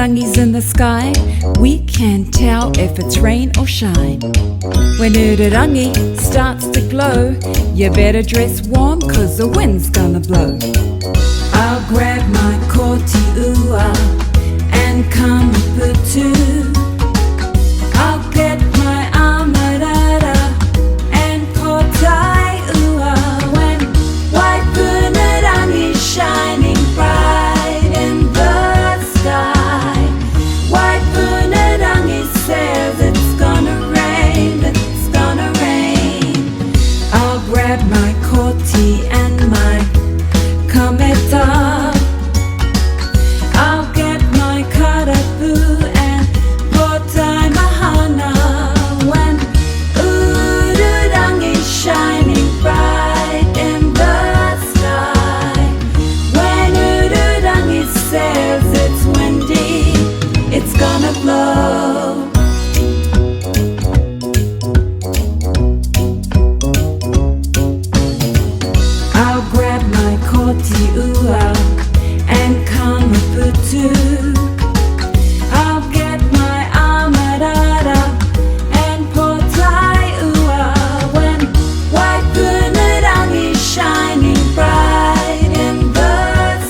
rangi's in the sky, we can't tell if it's rain or shine. When rangi starts to glow, you better dress warm, 'cause the wind's gonna blow. I'll grab my koti ua and come putu. I'll get my amarara and potai ua when white punarangi's shining bright in the sky. White punarangi says it's gonna rain, it's gonna rain. I'll grab my koti and my kameta. I'll get my karapu and potai mahana when ururangi's shining bright in the sky. When ururangi says it's windy, it's gonna blow. I'll grab my koti ua and kamaputu. I'll get my amarara and potai ua when white punarangi's shining bright in the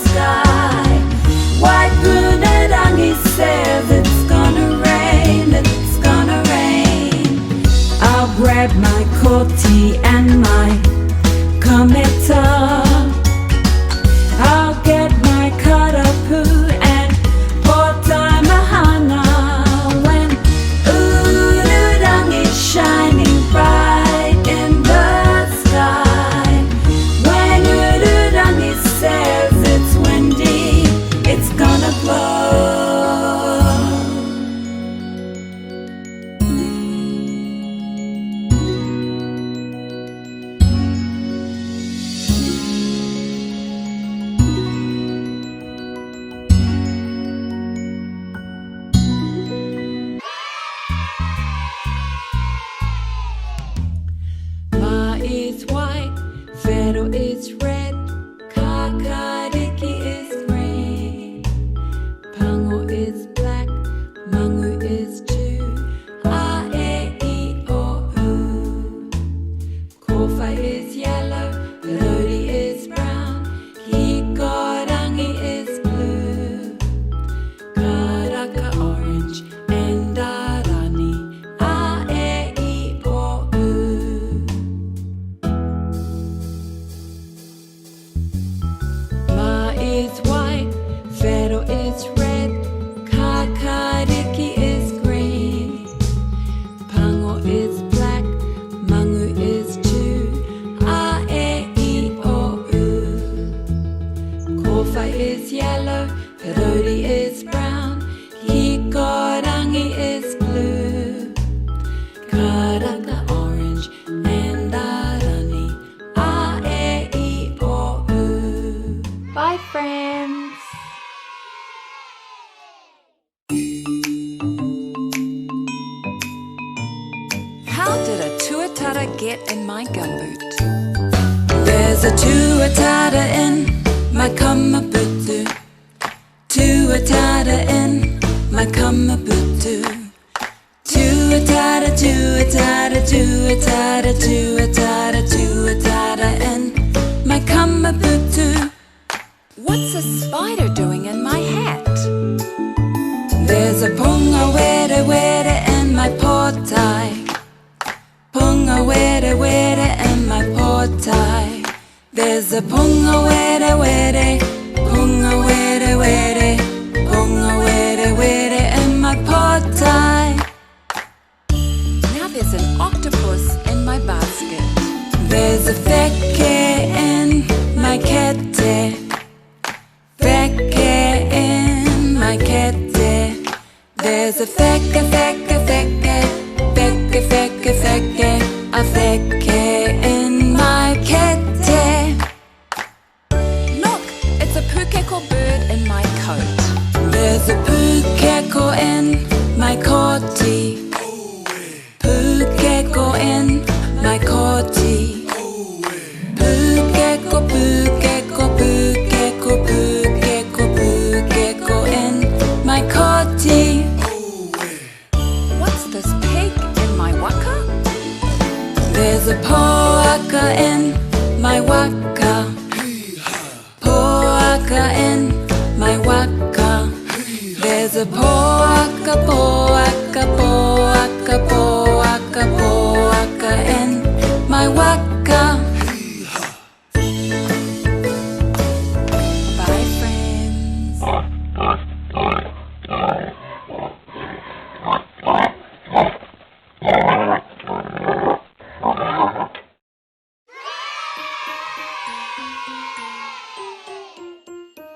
sky. White punarangi says it's gonna rain, it's gonna rain. I'll grab my koti and my kameta. I'll get my karapu and potai mahana when ururangi's shining bright in the sky. When ururangi says it's windy, it's gonna blow. Ma is white, Vero is red, Kakariki is green, Pango is black, Mangu is two, A, E, I, O, U. Kofa is yellow, Lodi is brown, Hikorangi is blue, Karaka orange, and Darani, A, E, I, O, U. Ma is white, Vero is red, Kakariki is green, Pango is black, Mangu is two, A, E, I, O, U. Kofa is yellow, Rodi is brown, Hikorangi is blue, Karaka orange, and Darani, A, E, I, O, U. Bye, friends. How did a tuatara get in my gumboot? There's a tuatara in my kamaputu. Tuatara in my kamaputu. Tuatara, tuatara, tuatara, tuatara, tuatara in my kamaputu. What's a spider doing in my hat? There's a punga were were in my potai. Punga were were in my potai. There's a punga were were, punga were were, punga were were in my potai. Now there's an octopus in my basket. There's a feke in my kete. Feke in my kete. There's a feke, feke, feke, feke, feke, feke, a feke in my kete. Look, it's a pukeko bird in my coat. There's a pukeko in my koti. Pukeko in my koti. Pukeko, pukeko, pukeko, pukeko, pukeko in my koti. There's a poaka in my waka. Poaka in my waka. There's a poaka, poaka, poaka, poaka, poaka in my waka. Bye, friends.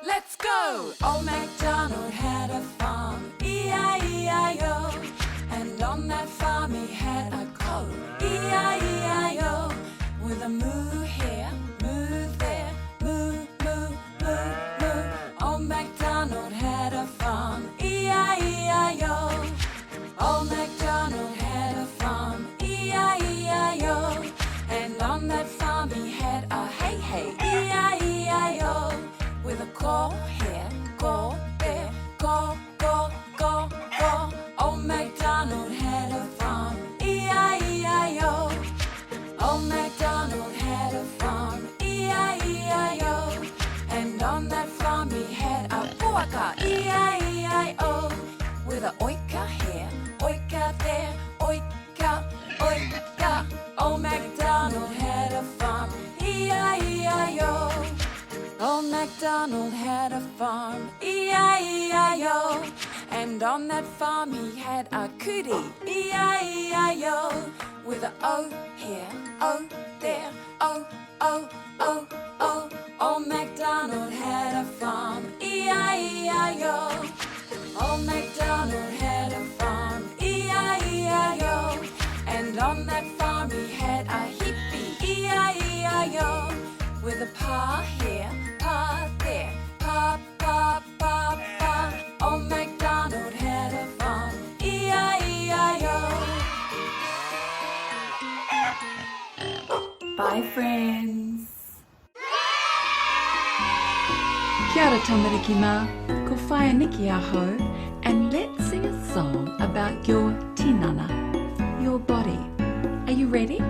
Let's go! Old MacDonald had a farm, E-I-E-I-O. And on that farm he had a cow, E-I-E-I-O. With a moo here, moo there, moo, moo, moo, moo. Old MacDonald had a farm, E-I-E-I-O. Old MacDonald had a farm, E-I-E-I-O. And on that farm he had a hey, hey, E-I-E-I-O. With a caw here, caw there, caw, caw, caw, caw. Old MacDonald had a farm, E-I-E-I-O. Old MacDonald had a farm, E-I-E-I-O. And on that farm he had a poaka, E-I-E-I-O. With a oika here, oika there, oika, oika. Old MacDonald had a farm, E-I-E-I-O. Old MacDonald had a farm, E-I-E-I-O. And on that farm he had a cootie, E-I-E-I-O. With a O here, O there, O, O, O, O. Old MacDonald had a farm, E-I-E-I-O. Old MacDonald had a farm, E-I-E-I-O. And on that farm he had a hippie, E-I-E-I-O. With a pa here, pa there, pa, pa, pa, pa. Old MacDonald had a farm, E-I-E-I-O. Bye, friends. Kia ora tamariki mā, ko whaia Nicky aho, and let's sing a song about your tinana, your body. Are you ready?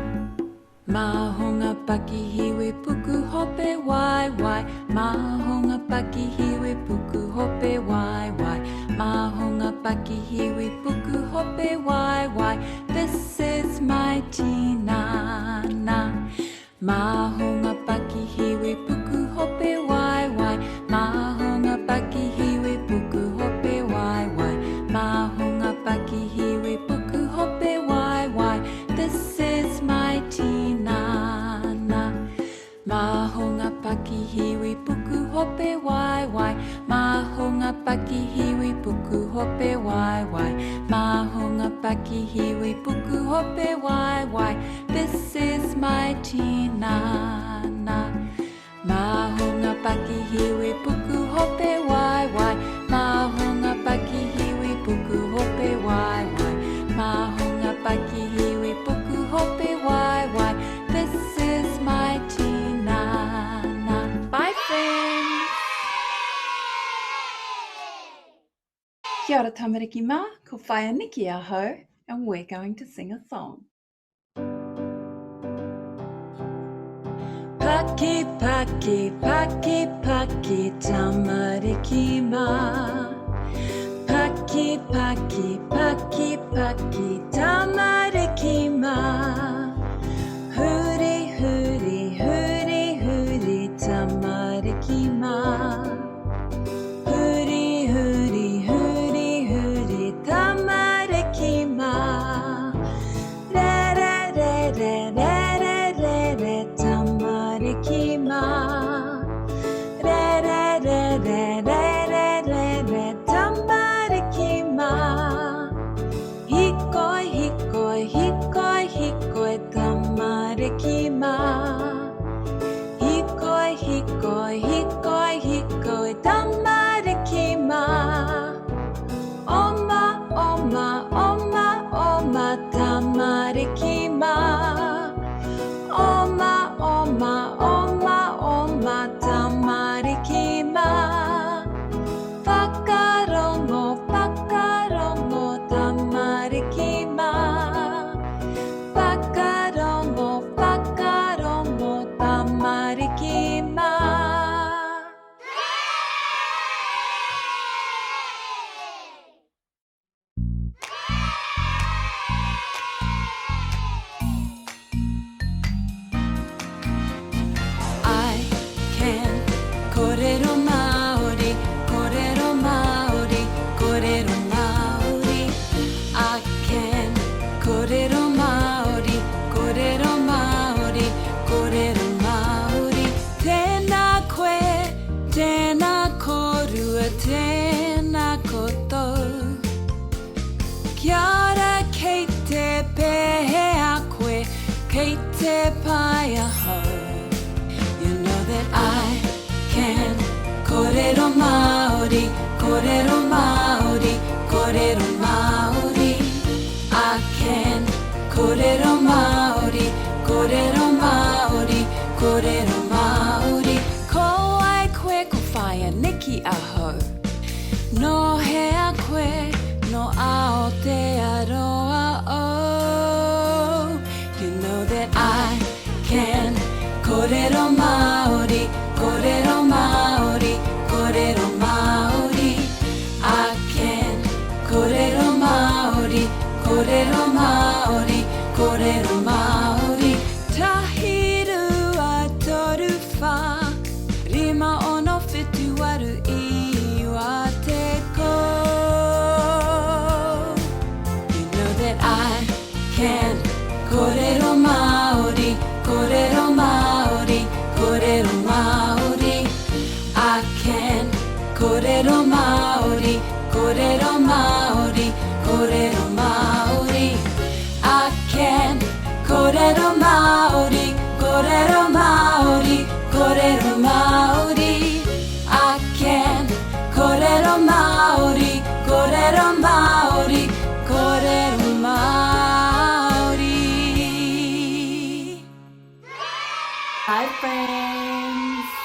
Mahonga paki hiwe puku hope wai wai. Mahonga paki hiwe puku hope wai wai. Mahonga paki hiwe puku hope wai wai. This is my tinana. Mahonga paki hiwe puku hope wai wai. Mahonga paki hiwe puku hope wai wai. Mahonga paki hiwe puku hope wai wai. This is my tinana. Mahonga paki hiwi puku hope wai wai. Mahonga paki hiwi puku hope wai wai. Mahonga paki hiwi puku hope wai wai. This is my tinana. Mahonga paki hiwi puku hope wai wai. Mahonga paki hiwi puku hope wai wai. Mahonga paki hiwi puku hope wai wai. This is my tinana. Bye, friends. Kia ora tamariki mā, ko whaia Nicky aho, and we're going to sing a song. Paki, paki, paki, paki, tamariki mā. Paki, paki, paki, paki, tamariki mā. Huri, huri, huri, huri, tamariki mā. Huri, huri, huri, huri, tamariki mā. Re, re, re, re, re, re, re, re, tamariki mā. Re, re, re, re, re, re, re, re, tamariki mā. Hikoi, hikoi, hikoi, hikoi, tamariki mā. Hikoi, hikoi, hikoi, hikoi, tamariki mā. Oma, oma, oma, oma, tamariki mā. Oma, oma, oma, oma, tamariki mā. Whakarongo, whakarongo, tamariki mā. Whakarongo, Kei te pai aho. You know that I can kōrero Māori, kōrero Māori, kōrero Māori. I can kōrero Māori, kōrero Māori, kōrero Māori. Ko ai koe ko whaia Nicky aho. No hea koe, no ao te aroa o. You know that I can kōrero Māori, kōrero Māori, kōrero Māori. I can kōrero Māori, kōrero Māori, kōrero Māori. Tahiru a toru wha, rima ono whitu aru I wa te ko. You know that I can kōrero Māori, kōrero Māori, kōrero Māori. I can kōrero Māori, kōrero Māori, kōrero Māori. I can kōrero Māori, kōrero Māori, kōrero Māori. I can kōrero Māori, kōrero Māori, kōrero Māori. Hi friends!